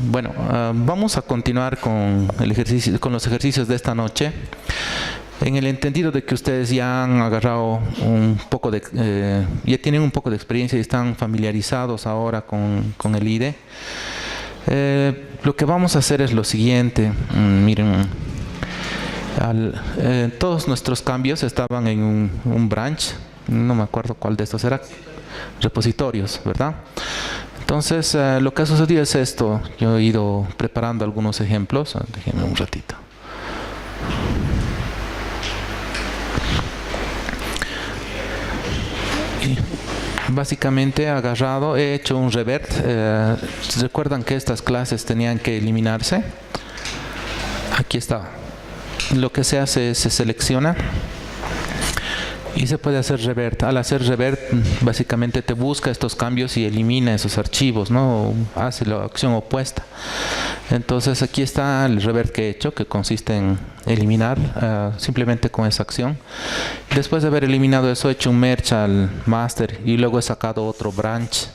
Bueno, vamos a continuar con con los ejercicios de esta noche, en el entendido de que ustedes ya han agarrado un poco de, ya tienen un poco de experiencia y están familiarizados ahora con el IDE. Lo que vamos a hacer es lo siguiente. Miren, todos nuestros cambios estaban en un branch, no me acuerdo cuál de estos era, repositorios, ¿verdad? Entonces, lo que ha sucedido es esto. Yo he ido preparando algunos ejemplos. Déjenme un ratito. Y básicamente he hecho un revert. ¿Recuerdan que estas clases tenían que eliminarse? Aquí está. Lo que se hace es se selecciona y se puede hacer revert. Al hacer revert, básicamente te busca estos cambios y elimina esos archivos, ¿no? Hace la acción opuesta. Entonces aquí está el revert que he hecho, que consiste en eliminar simplemente con esa acción. Después de haber eliminado eso, he hecho un merge al master y luego he sacado otro branch.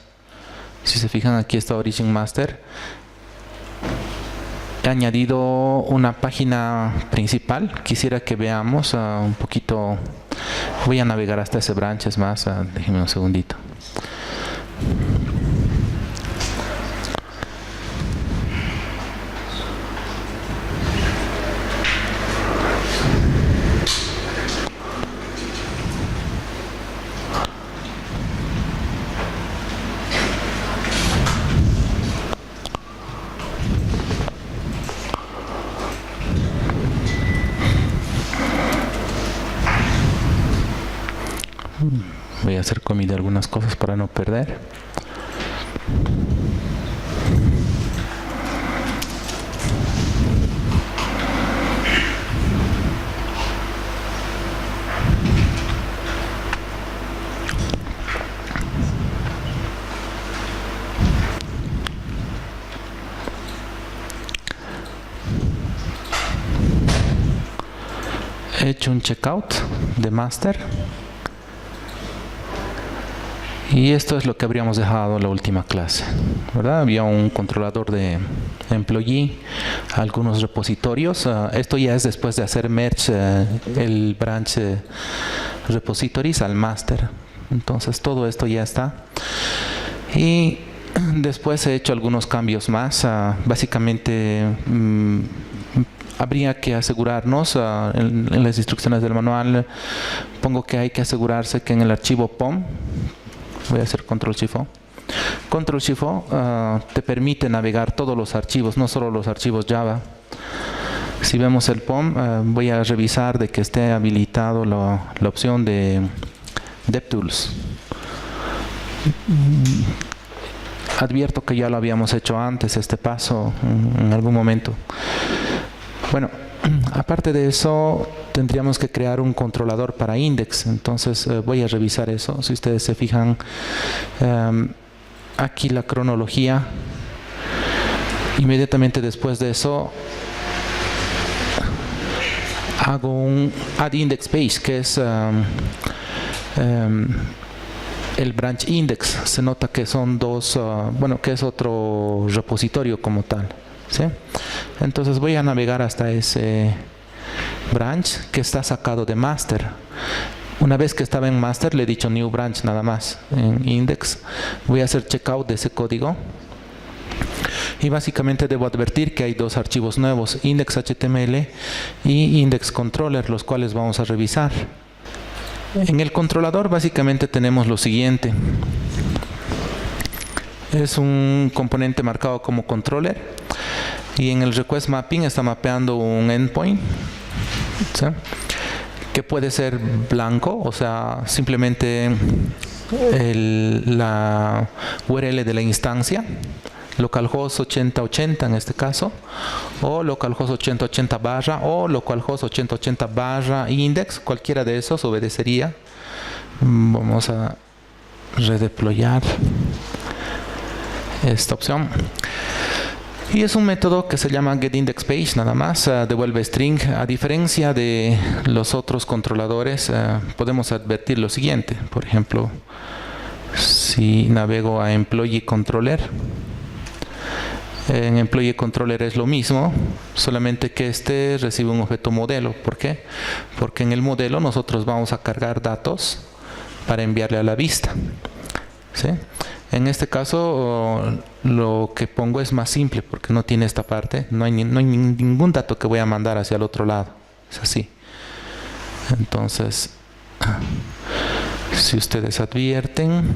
Si se fijan, aquí está origin master. He añadido una página principal. Quisiera que veamos un poquito. Voy a navegar hasta ese branch, es más, déjenme un segundito. Voy a hacer comida algunas cosas para no perder. He hecho un checkout de master. Y esto es lo que habríamos dejado en la última clase, ¿verdad? Había un controlador de employee, algunos repositorios. Esto ya es después de hacer merge el branch repositories al master. Entonces todo esto ya está. Y después he hecho algunos cambios más. Básicamente habría que asegurarnos, en las instrucciones del manual pongo que hay que asegurarse que en el archivo POM, voy a hacer Control-Shift-O. Control-Shift-O te permite navegar todos los archivos, no solo los archivos Java. Si vemos el POM, voy a revisar de que esté habilitado la opción de DevTools. Advierto que ya lo habíamos hecho antes, este paso, en algún momento. Bueno, aparte de eso, tendríamos que crear un controlador para index. Entonces voy a revisar eso. Si ustedes se fijan, aquí la cronología. Inmediatamente después de eso, hago un add index page, que es el branch index. Se nota que son dos, bueno, que es otro repositorio como tal, ¿sí? Entonces voy a navegar hasta ese branch que está sacado de master. Una vez que estaba en master, le he dicho new branch nada más en index. Voy a hacer checkout de ese código y básicamente debo advertir que hay dos archivos nuevos, index.html y index.controller, los cuales vamos a revisar. En el controlador básicamente tenemos lo siguiente. Es un componente marcado como controller y en el request mapping está mapeando un endpoint, ¿sí?, que puede ser blanco, o sea, simplemente la URL de la instancia, localhost 8080 en este caso, o localhost 8080 barra o localhost 8080 barra index, cualquiera de esos obedecería. Vamos a redeployar esta opción. Y es un método que se llama getIndexPage, nada más, devuelve string. A diferencia de los otros controladores, podemos advertir lo siguiente. Por ejemplo, si navego a Employee Controller, En Employee Controller es lo mismo, solamente que este recibe un objeto modelo. ¿Por qué? Porque en el modelo nosotros vamos a cargar datos para enviarle a la vista, ¿sí? En este caso lo que pongo es más simple porque no tiene esta parte, no hay ningún dato que voy a mandar hacia el otro lado, es así. Entonces, si ustedes advierten,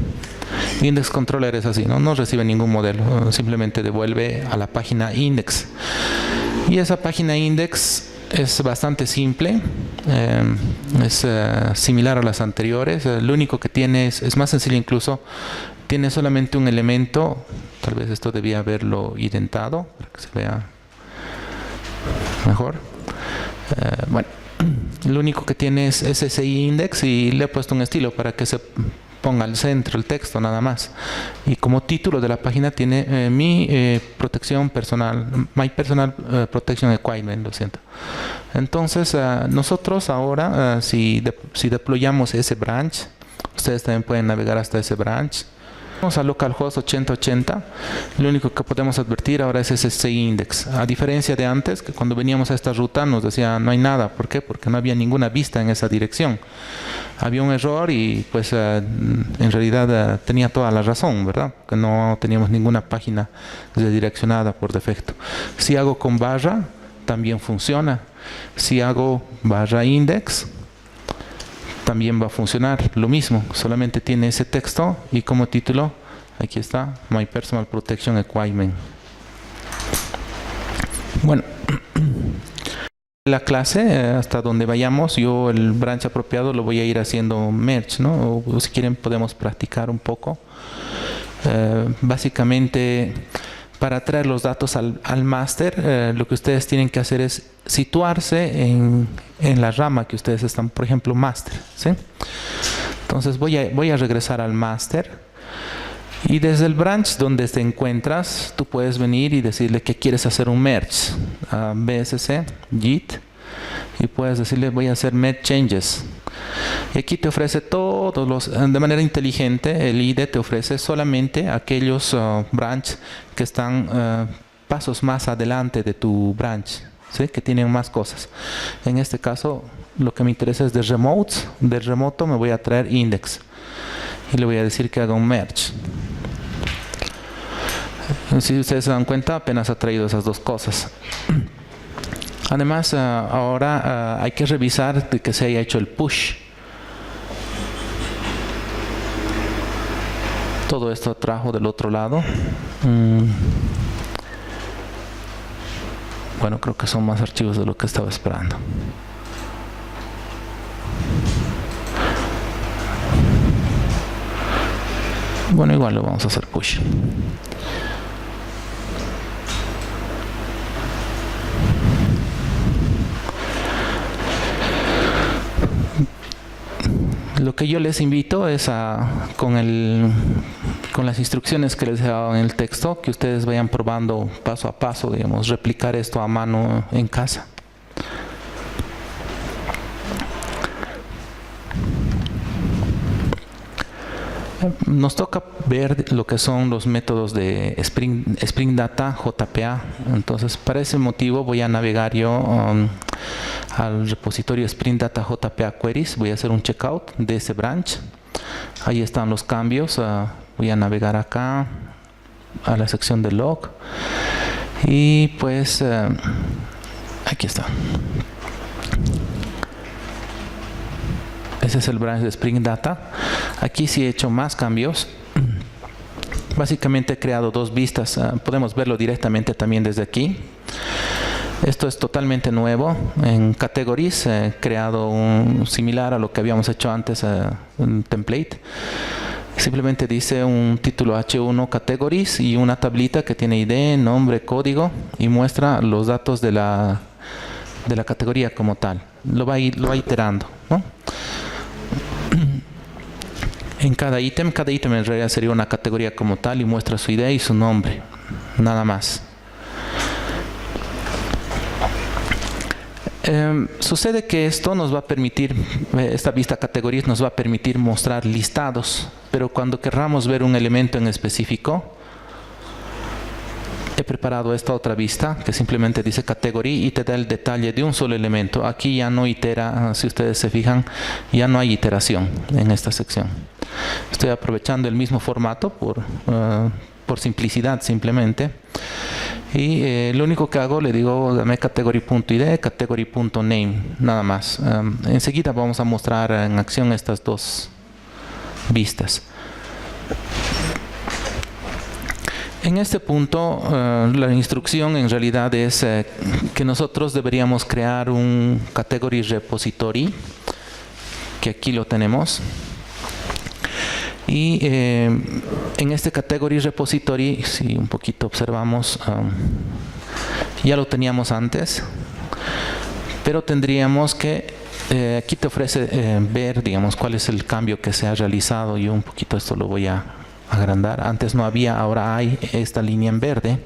Index Controller es así, no recibe ningún modelo, simplemente devuelve a la página index. Y esa página index es bastante simple, es similar a las anteriores. Lo único que tiene es más sencillo incluso, tiene solamente un elemento. Tal vez esto debía haberlo identado para que se vea mejor. Bueno, lo único que tiene es SSI index y le he puesto un estilo para que se ponga al centro el texto nada más. Y como título de la página tiene mi protección personal, My Personal Protection Equipment, lo siento. Entonces nosotros ahora si deployamos ese branch, ustedes también pueden navegar hasta ese branch. Vamos a localhost 8080, lo único que podemos advertir ahora es ese index. A diferencia de antes, que cuando veníamos a esta ruta nos decía no hay nada. ¿Por qué? Porque no había ninguna vista en esa dirección. Había un error y pues en realidad tenía toda la razón, ¿verdad? Que no teníamos ninguna página redireccionada por defecto. Si hago con barra, también funciona. Si hago barra index, también va a funcionar lo mismo, solamente tiene ese texto y como título aquí está My Personal Protection Equipment. Bueno, la clase hasta donde vayamos, yo el branch apropiado lo voy a ir haciendo merge, ¿no? O si quieren podemos practicar un poco. Básicamente, para traer los datos al master, lo que ustedes tienen que hacer es situarse en la rama que ustedes están, por ejemplo, master, ¿sí? Entonces voy a regresar al master y desde el branch donde te encuentras, tú puedes venir y decirle que quieres hacer un merge, BSC, Git, y puedes decirle voy a hacer merge changes. Y aquí te ofrece de manera inteligente, el IDE te ofrece solamente aquellos branch que están pasos más adelante de tu branch, ¿sí? Que tienen más cosas. En este caso, lo que me interesa es de remotes. Del remoto me voy a traer index y le voy a decir que haga un merge. Si ustedes se dan cuenta, apenas ha traído esas dos cosas. Además, ahora hay que revisar de que se haya hecho el push. Todo esto trajo del otro lado. Bueno, creo que son más archivos de lo que estaba esperando. Bueno, igual lo vamos a hacer push. Lo que yo les invito es con las instrucciones que les he dado en el texto, que ustedes vayan probando paso a paso, digamos, replicar esto a mano en casa. Nos toca ver lo que son los métodos de Spring Data JPA. Entonces, para ese motivo voy a navegar yo al repositorio Spring Data JPA Queries. Voy a hacer un checkout de ese branch. Ahí están los cambios. Voy a navegar acá a la sección de log. Y pues aquí está. Ese es el branch de Spring Data. Aquí sí he hecho más cambios. Básicamente he creado dos vistas. Podemos verlo directamente también desde aquí. Esto es totalmente nuevo. En Categories he creado un similar a lo que habíamos hecho antes, un template. Simplemente dice un título H1 Categories y una tablita que tiene ID, nombre, código y muestra los datos de la categoría como tal. Lo va iterando, ¿no? En cada ítem en realidad sería una categoría como tal y muestra su ID y su nombre, nada más. Sucede que esto nos va a permitir, esta vista categorías nos va a permitir mostrar listados, pero cuando querramos ver un elemento en específico, he preparado esta otra vista que simplemente dice category y te da el detalle de un solo elemento. Aquí ya no itera, si ustedes se fijan, ya no hay iteración en esta sección. Estoy aprovechando el mismo formato por simplicidad simplemente. Y lo único que hago, le digo, dame category.id, category.name, nada más. Enseguida vamos a mostrar en acción estas dos vistas. En este punto, la instrucción en realidad es que nosotros deberíamos crear un category repository, que aquí lo tenemos. Y en este category repository, si un poquito observamos, ya lo teníamos antes, pero tendríamos que, aquí te ofrece ver, digamos, cuál es el cambio que se ha realizado. Yo un poquito esto lo voy a agrandar. Antes no había, ahora hay esta línea en verde.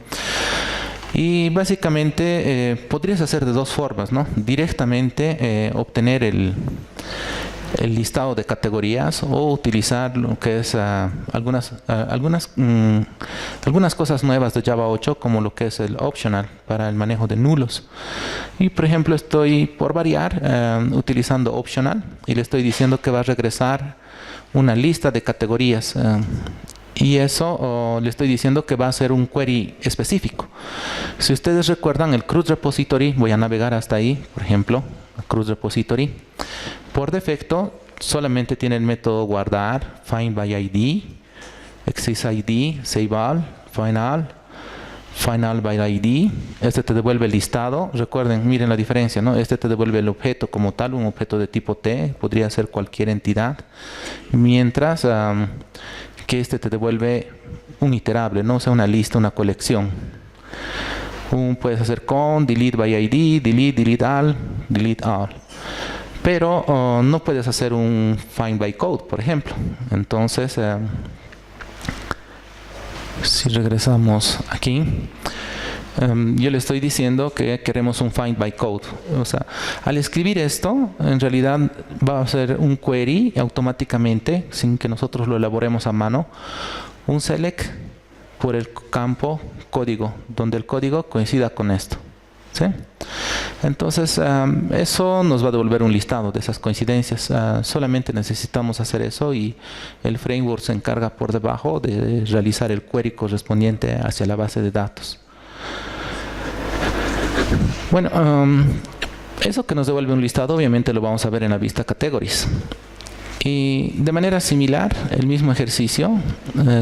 Y básicamente podrías hacer de dos formas, ¿no? Directamente obtener el listado de categorías o utilizar lo que es algunas cosas nuevas de Java 8, como lo que es el optional para el manejo de nulos. Y por ejemplo estoy por variar utilizando optional y le estoy diciendo que va a regresar una lista de categorías. Y eso le estoy diciendo que va a ser un query específico. Si ustedes recuerdan el CRUD repository, voy a navegar hasta ahí, por ejemplo, CRUD repository. Por defecto, solamente tiene el método guardar, find by ID, access ID, save all, final by ID. Este te devuelve el listado. Recuerden, miren la diferencia, ¿no? Este te devuelve el objeto como tal, un objeto de tipo T, podría ser cualquier entidad. Mientras que este te devuelve un iterable, ¿no? O sea, una lista, una colección. Puedes hacer con, delete by ID, delete all, delete all. Pero no puedes hacer un find by code, por ejemplo. Entonces, si regresamos aquí, yo le estoy diciendo que queremos un find by code. O sea, al escribir esto, en realidad va a ser un query automáticamente, sin que nosotros lo elaboremos a mano, un select por el campo código, donde el código coincida con esto. ¿Sí? Entonces, eso nos va a devolver un listado de esas coincidencias. Solamente necesitamos hacer eso y el framework se encarga por debajo de realizar el query correspondiente hacia la base de datos. Bueno, eso que nos devuelve un listado, obviamente lo vamos a ver en la vista categories. Y de manera similar, el mismo ejercicio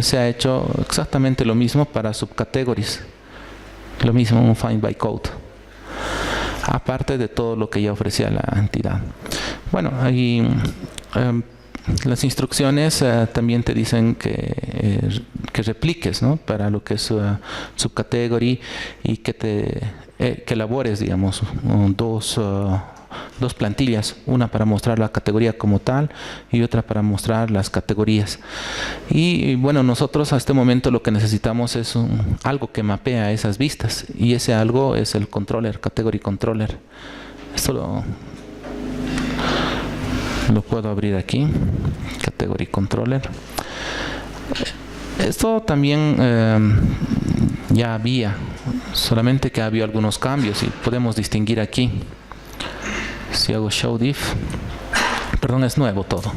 se ha hecho exactamente lo mismo para subcategories. Lo mismo, un find by code. Aparte de todo lo que ya ofrecía la entidad. Bueno, ahí las instrucciones también te dicen que repliques, ¿no? Para lo que es subcategory y que elabores, digamos, dos plantillas, una para mostrar la categoría como tal y otra para mostrar las categorías. Y bueno, nosotros a este momento lo que necesitamos es algo que mapea esas vistas, y ese algo es el controller, category controller. Esto lo puedo abrir aquí, category controller. Esto también ya había, solamente que había algunos cambios y podemos distinguir aquí. Si hago show diff, perdón, es nuevo todo.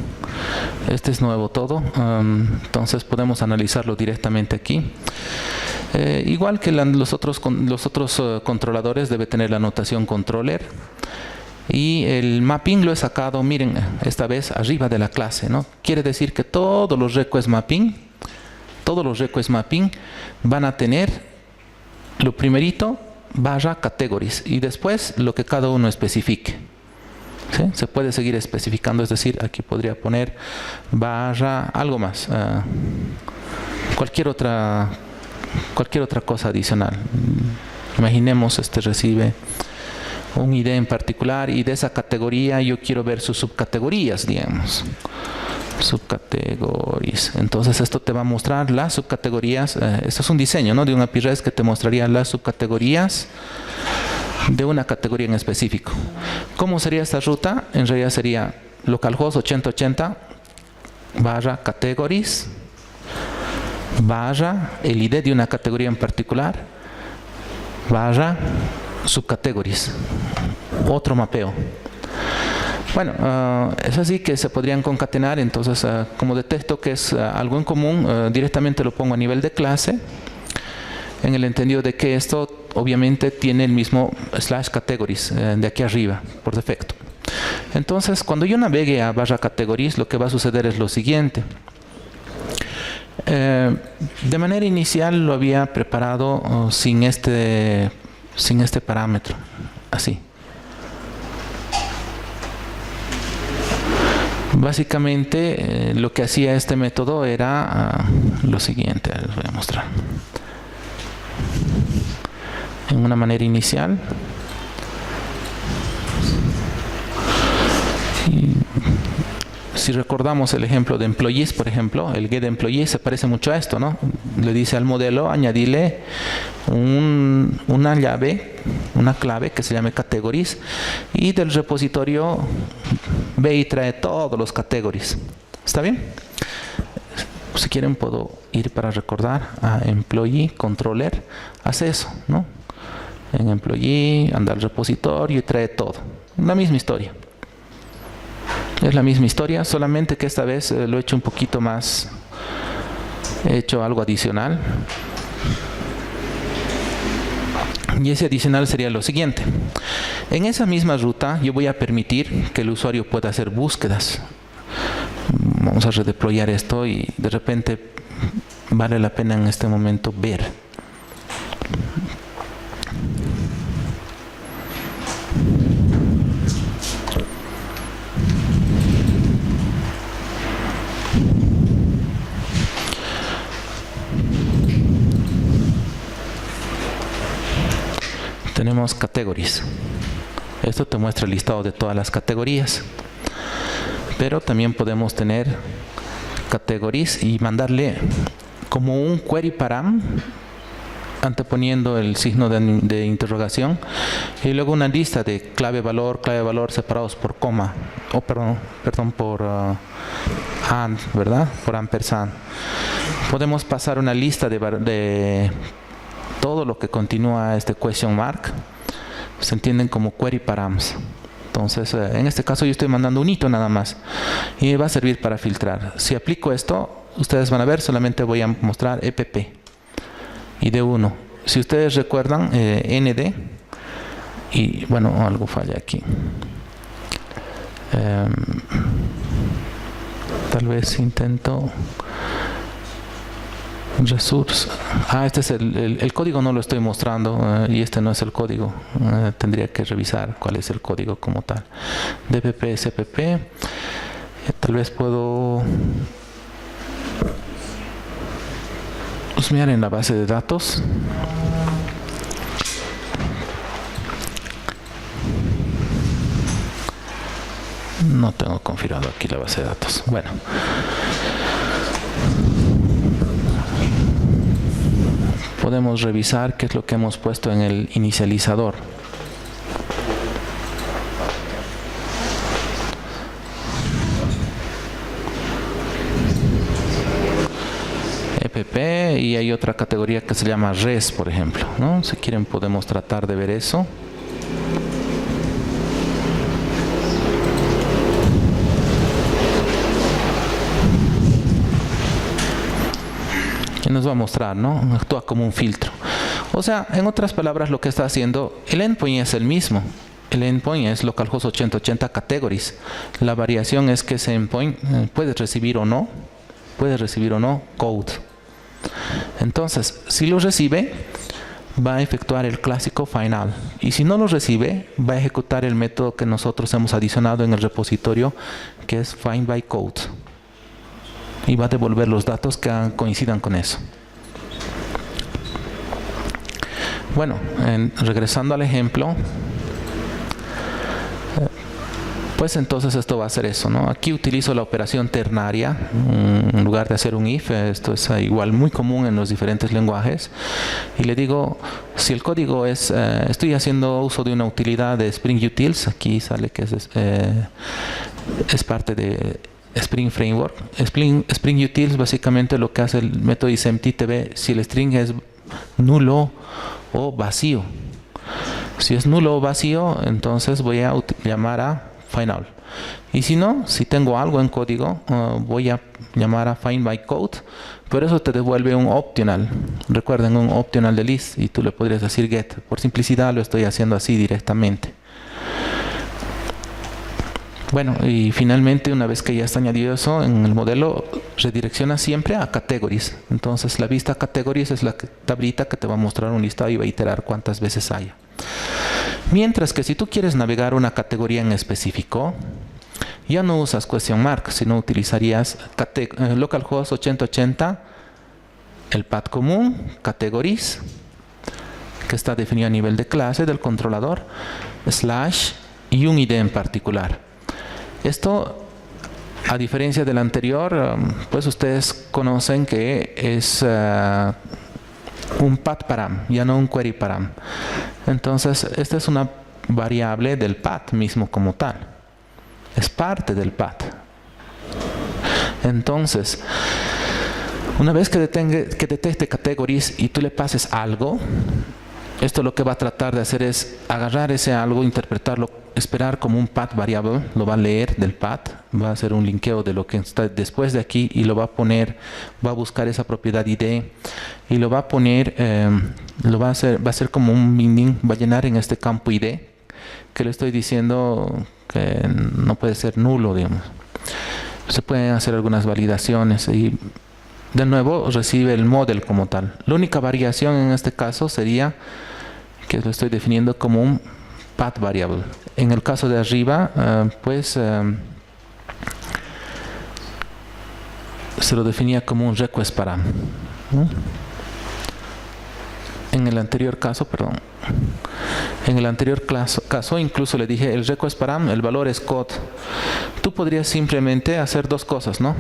Este es nuevo todo, entonces podemos analizarlo directamente aquí. Igual que los otros controladores, debe tener la notación controller. Y el mapping lo he sacado, miren, esta vez arriba de la clase, ¿no? Quiere decir que todos los request mapping van a tener lo primerito, /categories, y después lo que cada uno especifique. ¿Sí? Se puede seguir especificando, es decir, aquí podría poner algo más, cualquier otra cosa adicional. Imaginemos recibe un ID en particular y de esa categoría yo quiero ver sus subcategorías, digamos. Subcategories. Entonces esto te va a mostrar las subcategorías. Esto es un diseño, ¿no? De un API REST que te mostraría las subcategorías de una categoría en específico. ¿Cómo sería esta ruta? En realidad sería localhost 8080 /categories el ID de una categoría en particular barra subcategories, otro mapeo. Bueno, es así que se podrían concatenar. Entonces, como detecto que es algo en común, directamente lo pongo a nivel de clase, en el entendido de que esto obviamente tiene el mismo slash categories de aquí arriba, por defecto. Entonces, cuando yo navegue a barra categories, lo que va a suceder es lo siguiente. De manera inicial lo había preparado sin este parámetro, así. Básicamente lo que hacía este método era lo siguiente, les voy a mostrar. En una manera inicial. Si recordamos el ejemplo de employees, por ejemplo, el get employees se parece mucho a esto, ¿no? Le dice al modelo, añadirle una llave, una clave que se llame categories, y del repositorio ve y trae todos los categories. ¿Está bien? Si quieren puedo ir para recordar a employee controller, hace eso, ¿no? En employee anda al repositorio y trae todo. La misma historia. Es la misma historia, solamente que esta vez lo he hecho un poquito más, he hecho algo adicional. Y ese adicional sería lo siguiente. En esa misma ruta yo voy a permitir que el usuario pueda hacer búsquedas. Vamos a redeployar esto y de repente vale la pena en este momento ver. Tenemos categories. Esto te muestra el listado de todas las categorías. Pero también podemos tener categories y mandarle como un query param, anteponiendo el signo de interrogación, y luego una lista de clave valor separados por coma, o perdón por and, ¿verdad? Por ampersand. Podemos pasar una lista de todo lo que continúa este question mark, se entienden como query params. Entonces, en este caso yo estoy mandando un hito nada más y me va a servir para filtrar. Si aplico esto, ustedes van a ver, solamente voy a mostrar EPP y D1. Si ustedes recuerdan, ND, y bueno, algo falla aquí. Tal vez intento resource. Este es el código, no lo estoy mostrando y este no es el código. Tendría que revisar cuál es el código como tal. DPP, CPP. Tal vez puedo husmear en la base de datos. No tengo configurado aquí la base de datos. Bueno. Podemos revisar qué es lo que hemos puesto en el inicializador. EPP, y hay otra categoría que se llama res, por ejemplo, ¿no? Si quieren podemos tratar de ver eso. Y nos va a mostrar, ¿no? Actúa como un filtro. O sea, en otras palabras, lo que está haciendo, el endpoint es el mismo. El endpoint es localhost 8080 categories. La variación es que ese endpoint puede recibir o no code. Entonces, si lo recibe, va a efectuar el clásico final. Y si no lo recibe, va a ejecutar el método que nosotros hemos adicionado en el repositorio, que es find by code. Y va a devolver los datos que coincidan con eso. Bueno, regresando al ejemplo, pues entonces esto va a hacer eso, ¿no? Aquí utilizo la operación ternaria en lugar de hacer un if. Esto es igual muy común en los diferentes lenguajes. Y le digo, si el código es, estoy haciendo uso de una utilidad de Spring Utils, aquí sale que es parte de Spring Framework. Spring Utils básicamente lo que hace el método dice empty tb, si el string es nulo o vacío. Si es nulo o vacío, entonces voy a llamar a findAll. Y si no, si tengo algo en código, voy a llamar a findByCode, pero eso te devuelve un optional. Recuerden, un optional de list, y tú le podrías decir get. Por simplicidad lo estoy haciendo así directamente. Bueno, y finalmente, una vez que ya está añadido eso en el modelo, redirecciona siempre a categories. Entonces la vista categories es la tablita que te va a mostrar un listado y va a iterar cuántas veces haya. Mientras que si tú quieres navegar una categoría en específico, ya no usas question mark, sino utilizarías localhost 8080, el path común, categories, que está definido a nivel de clase del controlador, / y un ID en particular. Esto, a diferencia del anterior, pues ustedes conocen que es un path param, ya no un query param. Entonces, esta es una variable del path mismo como tal. Es parte del path. Entonces, una vez que detecte categories y tú le pases algo, esto lo que va a tratar de hacer es agarrar ese algo, interpretarlo, esperar como un path variable, lo va a leer del path, va a hacer un linkeo de lo que está después de aquí y lo va a poner, va a buscar esa propiedad ID y lo va a poner, va a hacer como un binding, va a llenar en este campo ID, que le estoy diciendo que no puede ser nulo, digamos. Se pueden hacer algunas validaciones y de nuevo recibe el model como tal. La única variación en este caso sería que lo estoy definiendo como un path variable. En el caso de arriba, se lo definía como un request param, ¿no? En el anterior caso, incluso le dije el request param, el valor es code. Tú podrías simplemente hacer dos cosas, ¿no?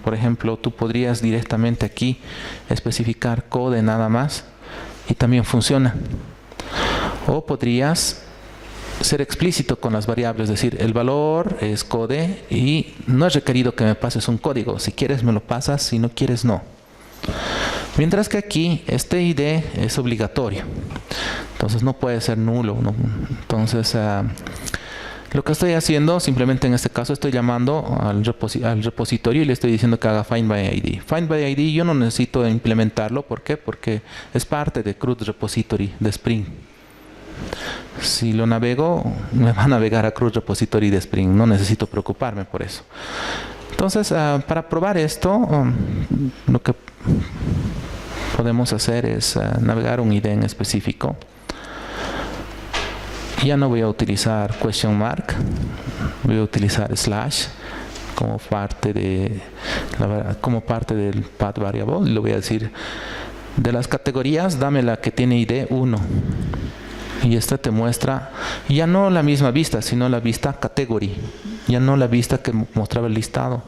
Por ejemplo, tú podrías directamente aquí especificar code nada más y también funciona. O podrías ser explícito con las variables, es decir, el valor es code y no es requerido que me pases un código. Si quieres me lo pasas, si no quieres no. Mientras que aquí este ID es obligatorio, entonces no puede ser nulo, ¿no? Entonces lo que estoy haciendo, simplemente en este caso estoy llamando al repositorio y le estoy diciendo que haga find by ID. Find by ID yo no necesito implementarlo, ¿por qué? Porque es parte de CRUD repository de Spring. Si lo navego, me va a navegar a CRUD repository de Spring, no necesito preocuparme por eso. Entonces, para probar esto, lo que podemos hacer es navegar un ID en específico. Ya no voy a utilizar question mark, voy a utilizar / como parte del path variable. Y le voy a decir, de las categorías, dame la que tiene ID 1. Y esta te muestra ya no la misma vista, sino la vista category. Ya no la vista que mostraba el listado,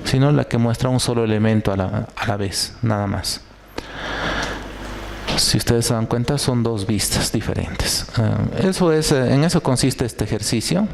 sino la que muestra un solo elemento a la vez, nada más. Si ustedes se dan cuenta, son dos vistas diferentes. En eso consiste este ejercicio.